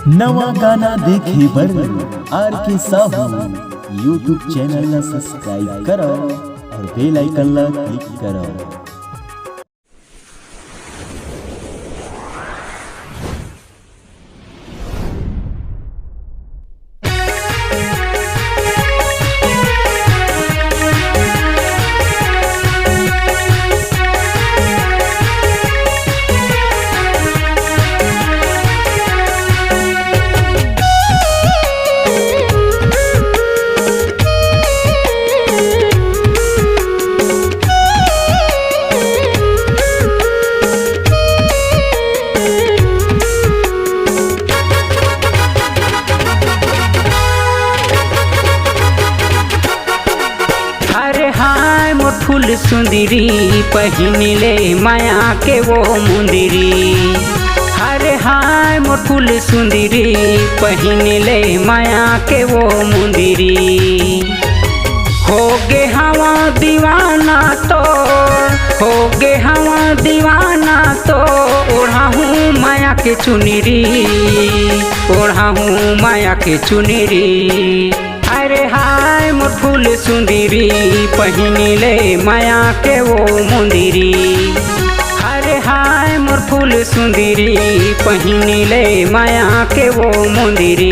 नवा गाना देखे बर आर के साहू यूट्यूब चैनल ला सब्सक्राइब करो और बेल आइकन ला क्लिक करो। फूल सुंदरी पहिनले माया के वो मुंदरी। हरे हाय मोर फूल सुंदरी पहिनले माया के वो मुंदरी। हो गे हवा दीवाना तो हो गे हवा दीवाना तो ओढ़ा हूँ माया के चुनरी ओढ़ा हूँ माया के चुनरी। अरे हाय मोर फूल सुंदरी पहिनले माया के वो मुंदरी। अरे हाय मोर फूल सुंदरी पहिनले माया के वो मुंदरी।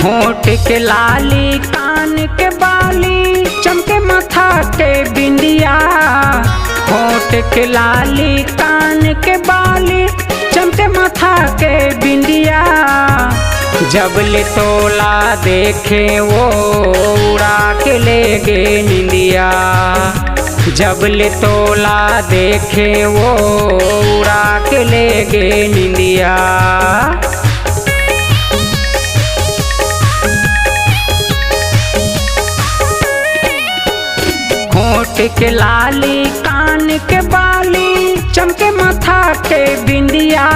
होठ के लाली कान के बाली चमके माथा के बिंदिया। होठ के लाली कान के बाली चमके माथा के बिंदिया। जब ले तोला देखे वो उड़ा के ले गे निंदिया। जब ले तोला देखे वो उड़ा के ले गे निंदिया। होठ के लाली कान के बाली चमके माथा के बिंदिया।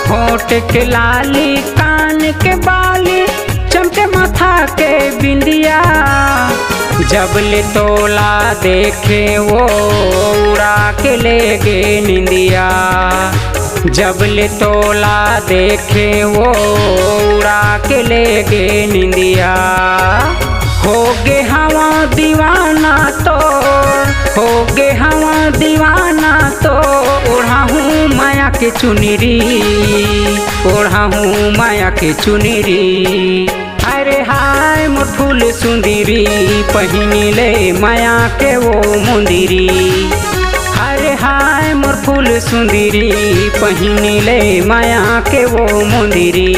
होठ के लाली कान के बाली चमके माथा के बिंदिया। जब ले तोला देखे वो उड़ा के ले गे निंदिया। जब ले तोला देखे वो उड़ा के ले गे निंदिया। हो गे हवा दीवाना तो हो गे हवा दीवाना तो ओढ़ा हूँ माया के चुनरी ओढ़ा हूँ माया के चुनरी। अरे हाय मोर फूल सुंदरी पहिनले माया के वो मुंदरी। अरे हाय मोर फूल सुंदरी पहिनले माया के वो मुंदरी।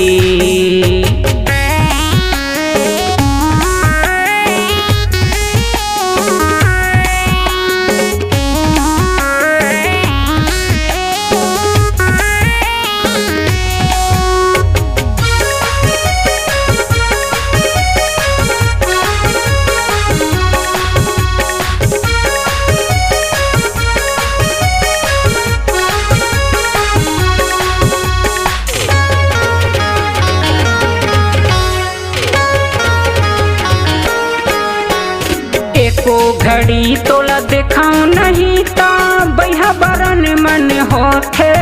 एको घड़ी तोला देखाऊं नहीं ता बैहा बरन मन होथे।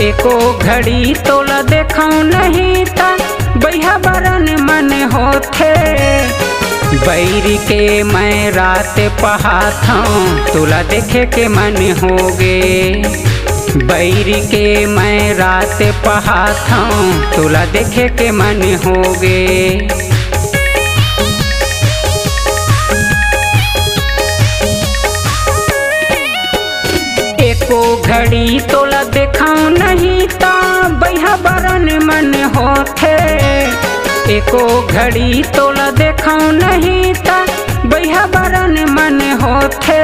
एको घड़ी तोला देखाऊं नहीं ता बैहा बरन मन होथे। बैरी के मैं रात पहाता तोला देखे के मन होगे। बैरी के मैं रात पहाता तोला देखे के मन होगे। एको घड़ी तोला देखाऊं नहीं ता बैहा बरन मन होथे। एको घड़ी तोला देखाऊं नहीं ता बैहा बरन मन होथे।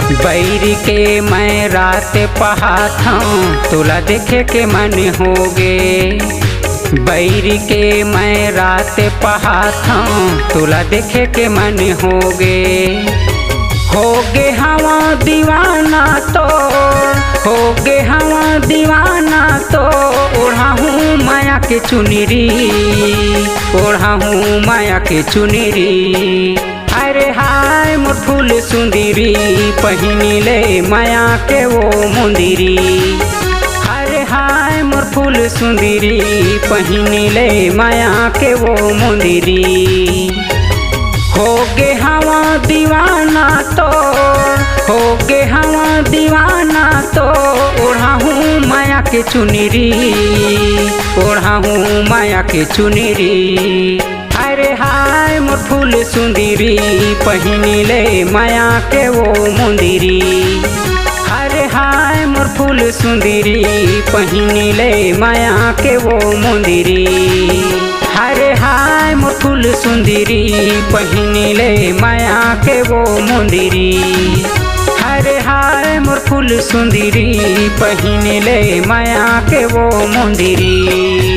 बैरी के मैं रात पहात हूँ तोला देखे के मन होगे। बैरी के मैं रात पहात हूँ तोला देखे के मन होगे हवा दीवाना तो होगे हवा दीवाना तो ओढ़ा हूँ माया के चुनरी, ओढ़ा हूँ माया के चुनरी। अरे हाय मोर फूल सुंदरी पहिनी ले माया के वो मुंदरी। अरे हाय मोर फूल सुंदरी पहिनी ले माया के वो मुंदरी। होगे हवा दीवाना तो होगे हवा दीवाना तो ओढ़ा हूँ माया के चुनरी, ओढ़ा हूँ माया के चुनरी। अरे हाय मोर फूल सुंदरी पहिनी ले माया के वो मुंदरी। अरे हाय मोर फूल सुंदरी पहिनी ले माया के वो मुंदरी। अरे हाय मोर फूल सुंदरी पहिनी ले माया के वो मुंदरी। अरे हाय मोर फूल सुंदरी पहिनी ले माया के वो मुंदरी।